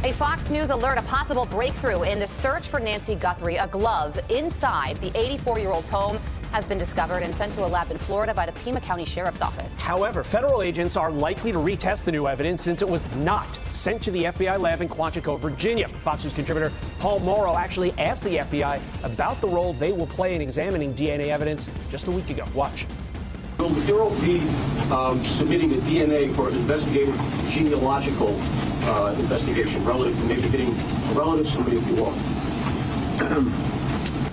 A Fox News alert, a possible breakthrough in the search for Nancy Guthrie. A glove inside the 84-year-old's home has been discovered and sent to a lab in Florida by the Pima County Sheriff's Office. However, federal agents are likely to retest the new evidence since it was not sent to the FBI lab in Quantico, Virginia. Fox News contributor Paul Morrow actually asked the FBI about the role they will play in examining DNA evidence just a week ago. Watch. Will the Bureau be submitting the DNA for investigative genealogical investigation relative to maybe getting a relative, somebody if you want?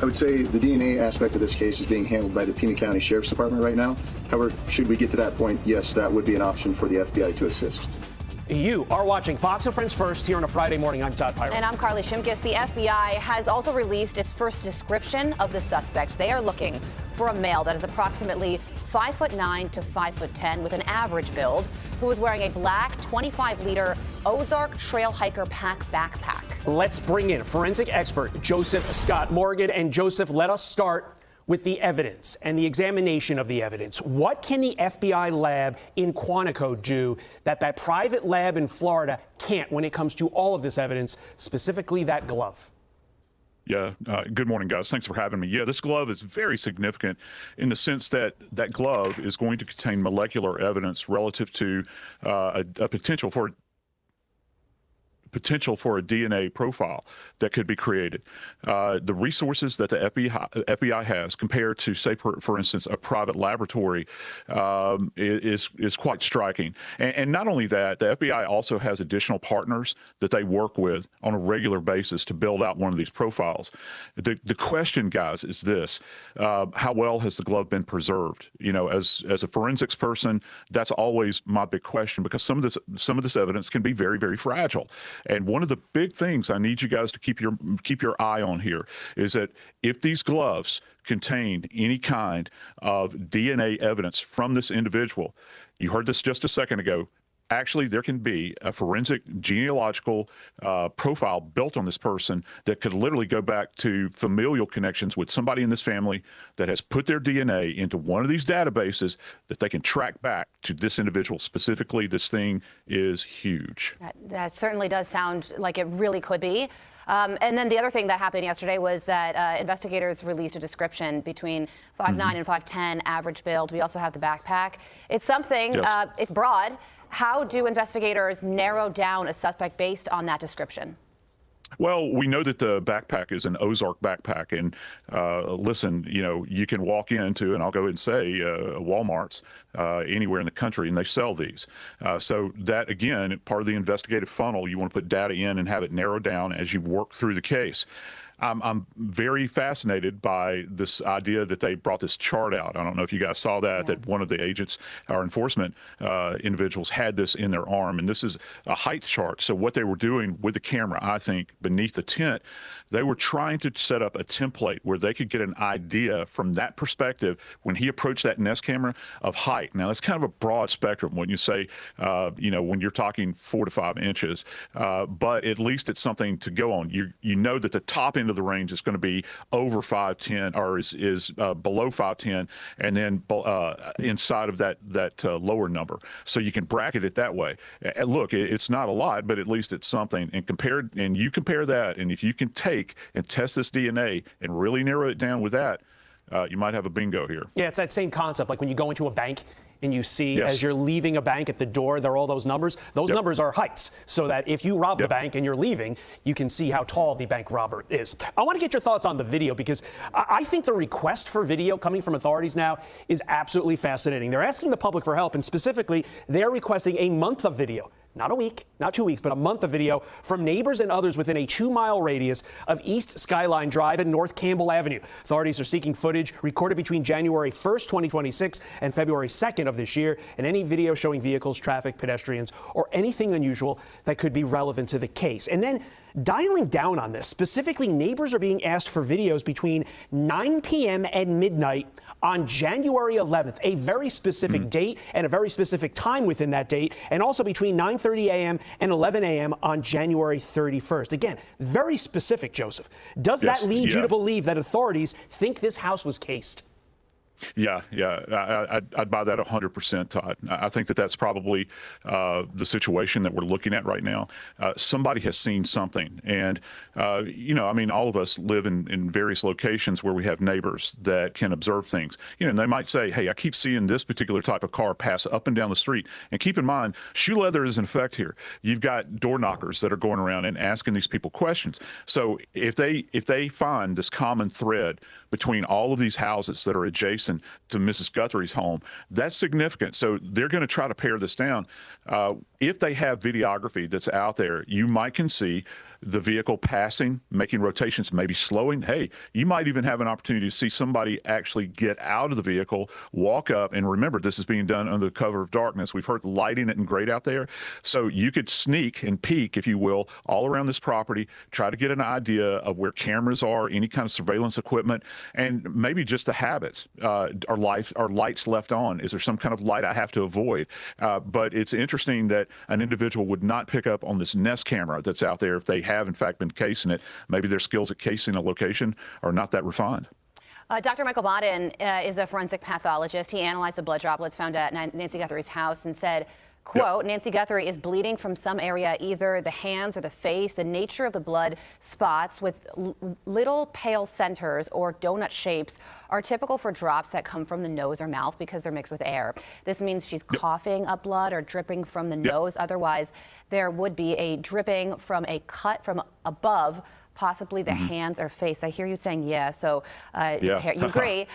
I would say the DNA aspect of this case is being handled by the Pima County Sheriff's Department right now. However, should we get to that point, yes, that would be an option for the FBI to assist. You are watching Fox and Friends First here on a Friday morning. I'm Todd Pyro. And I'm Carly Shimkus. The FBI has also released its first description of the suspect. They are looking for a male that is approximately 5'9" to 5'10" with an average build, who was wearing a black 25-liter Ozark Trail Hiker Pack backpack. Let's bring in forensic expert Joseph Scott Morgan. And Joseph, let us start with the evidence and the examination of the evidence. What can the FBI lab in Quantico do that private lab in Florida can't when it comes to all of this evidence, specifically that glove? Yeah. Good morning, guys. Thanks for having me. Yeah, this glove is very significant in the sense that that glove is going to contain molecular evidence relative to a potential for a DNA profile that could be created. The resources that the FBI has compared to, say, for instance, a private laboratory is quite striking. And not only that, the FBI also has additional partners that they work with on a regular basis to build out one of these profiles. The question, guys, is this: how well has the glove been preserved? You know, as a forensics person, that's always my big question, because some of this evidence can be very, very fragile. And one of the big things I need you guys to keep your eye on here is that if these gloves contained any kind of DNA evidence from this individual, you heard this just a second ago, actually there can be a forensic genealogical profile built on this person that could literally go back to familial connections with somebody in this family that has put their DNA into one of these databases that they can track back to this individual specifically. This thing is huge. That certainly does sound like it really could be. And then the other thing that happened yesterday was that investigators released a description between 5'9" and 5'10", average build. We also have the backpack. It's something, yes. It's broad. How do investigators narrow down a suspect based on that description? Well, we know that the backpack is an Ozark backpack. And listen, you know, you can walk into, and I'll go ahead and say, Walmart's anywhere in the country, and they sell these. So that, again, part of the investigative funnel, you want to put data in and have it narrowed down as you work through the case. I'm very fascinated by this idea that they brought this chart out. I don't know if you guys saw that, that one of the agents or enforcement individuals had this in their arm. And this is a height chart. So what they were doing with the camera, I think, beneath the tent, they were trying to set up a template where they could get an idea from that perspective when he approached that Nest camera of height. Now, that's kind of a broad spectrum when you say, you know, when you're talking 4 to 5 inches. But at least it's something to go on. You know that the top end of the range is going to be over 5'10", or is below 5'10", and then inside of that lower number. So you can bracket it that way. Look, it's not a lot, but at least it's something. And you compare that, and if you can take and test this DNA and really narrow it down with that, you might have a bingo here. Yeah, it's that same concept, like when you go into a bank and you see, yes, as you're leaving a bank at the door, there are all those numbers. Those numbers are heights, so that if you rob the bank and you're leaving, you can see how tall the bank robber is. I want to get your thoughts on the video, because I think the request for video coming from authorities now is absolutely fascinating. They're asking the public for help, and specifically, they're requesting a month of video. Not a week, not 2 weeks, but a month of video from neighbors and others within a 2-mile radius of East Skyline Drive and North Campbell Avenue. Authorities are seeking footage recorded between January 1st, 2026 and February 2nd of this year, and any video showing vehicles, traffic, pedestrians, or anything unusual that could be relevant to the case. And then dialing down on this, specifically, neighbors are being asked for videos between 9 p.m. and midnight on January 11th, a very specific date and a very specific time within that date, and also between 9:30 a.m. and 11 a.m. on January 31st. Again, very specific, Joseph. Does that lead you to believe that authorities think this house was cased? Yeah, I'd buy that 100%, Todd. I think that that's probably the situation that we're looking at right now. Somebody has seen something, and I mean, all of us live in various locations where we have neighbors that can observe things. And they might say, "Hey, I keep seeing this particular type of car pass up and down the street." And keep in mind, shoe leather is in effect here. You've got door knockers that are going around and asking these people questions. So if they find this common thread between all of these houses that are adjacent to Mrs. Guthrie's home, that's significant. So they're going to try to pare this down. If they have videography that's out there, you might can see the vehicle passing, making rotations, maybe slowing. Hey, you might even have an opportunity to see somebody actually get out of the vehicle, walk up, and remember, this is being done under the cover of darkness. We've heard lighting isn't great out there. So you could sneak and peek, if you will, all around this property, try to get an idea of where cameras are, any kind of surveillance equipment, and maybe just the habits. Are lights left on? Is there some kind of light I have to avoid? But it's interesting that an individual would not pick up on this Nest camera that's out there if they have, in fact, been casing it. Maybe their skills at casing a location are not that refined. Dr. Michael Bodden is a forensic pathologist. He analyzed the blood droplets found at Nancy Guthrie's house and said, quote, Nancy Guthrie is bleeding from some area, either the hands or the face. The nature of the blood spots with little pale centers or donut shapes are typical for drops that come from the nose or mouth because they're mixed with air. This means she's coughing up blood or dripping from the nose. Otherwise, there would be a dripping from a cut from above, possibly the hands or face. I hear you saying, so you agree.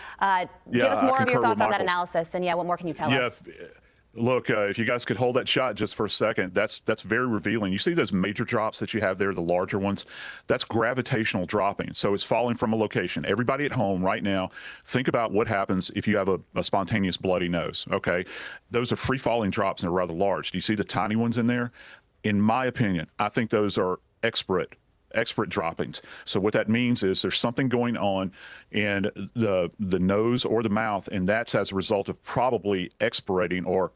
Give us more of your thoughts on that analysis. And what more can you tell us? Look, if you guys could hold that shot just for a second, that's very revealing. You see those major drops that you have there, the larger ones? That's gravitational dropping. So it's falling from a location. Everybody at home right now, think about what happens if you have a spontaneous bloody nose, okay? Those are free-falling drops and they're rather large. Do you see the tiny ones in there? In my opinion, I think those are expert droppings. So what that means is there's something going on in the nose or the mouth, and that's as a result of probably expirating or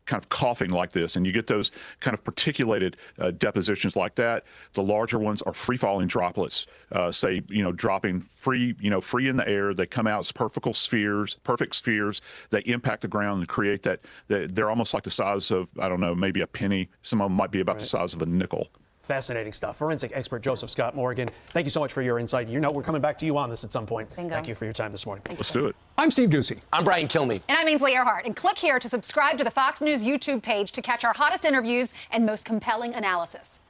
kind of coughing like this, and you get those kind of particulated depositions like that. The larger ones are free-falling droplets, dropping free in the air. They come out as perfect spheres. They impact the ground and create that. They're almost like the size of, I don't know, maybe a penny. Some of them might be about the size of a nickel. Fascinating stuff. Forensic expert Joseph Scott Morgan, thank you so much for your insight. We're coming back to you on this at some point. Bingo. Thank you for your time this morning. Let's do it. I'm Steve Ducey. I'm Brian Kilmeade. And I'm Ainsley Earhart. And click here to subscribe to the Fox News YouTube page to catch our hottest interviews and most compelling analysis.